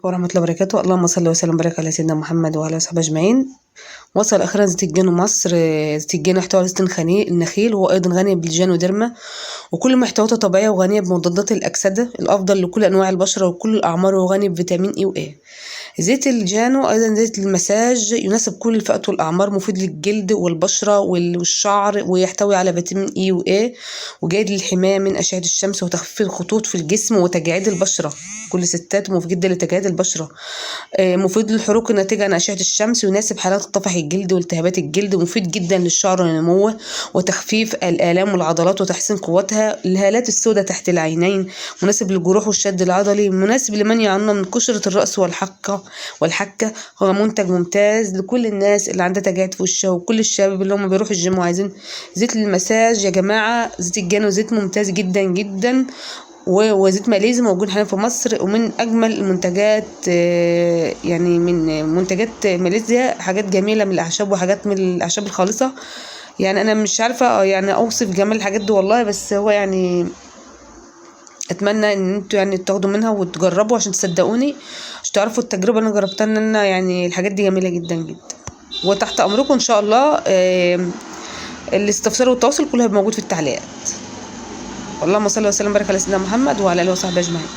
ورحمة الله وبركاته. اللهم صل وسلم وبارك على سيدنا محمد وعلى اصحابه اجمعين. وصل اخيرا زيت الجانو مصر. زيت الجانو يحتوي على زيت النخيل، وهو ايضا غني بالجانوديرما، وكل محتوياته طبيعيه وغنيه بمضادات الاكسده الافضل لكل انواع البشره وكل الاعمار، وغني بفيتامين اي واي. زيت الجانو ايضا زيت المساج، يناسب كل الفئات والاعمار، مفيد للجلد والبشره والشعر، ويحتوي على فيتامين اي واي، وجيد للحمايه من اشعه الشمس وتخفيف الخطوط في الجسم وتجاعيد البشره. كل ستات مفيد جدا لتجاعيد البشره. مفيد للحروق الناتجه عن اشعه الشمس، ويناسب حالات طفح الجلد والتهابات الجلد. مفيد جدا للشعر ونموه وتخفيف الالام والعضلات وتحسين قوتها. الهالات السوداء تحت العينين، مناسب للجروح والشد العضلي، مناسب لمن يعانون من قشره الراس والحكه. هو منتج ممتاز لكل الناس اللي عندها تجاعيد في وشها، وكل الشباب اللي هم بيروحوا الجيم وعايزين زيت المساج. يا جماعه زيت الجانو زيت ممتاز جدا جدا، وزيت ماليزي موجود حاليا في مصر، ومن اجمل المنتجات. يعني من منتجات ماليزيا، حاجات جميله من الاعشاب وحاجات من الاعشاب الخالصه. يعني انا مش عارفه يعني اوصف جمال الحاجات دي والله، بس هو يعني اتمنى ان انتوا يعني تاخدوا منها وتجربوا عشان تصدقوني، عشان تعرفوا التجربه اللي انا جربتها، ان انا يعني الحاجات دي جميله جدا جدا. وتحت امركم ان شاء الله. الاستفسار والتواصل كله هيبقى موجود في التعليقات. اللهم صل وسلم وبارك على سيدنا محمد وعلى اله وصحبه اجمعين.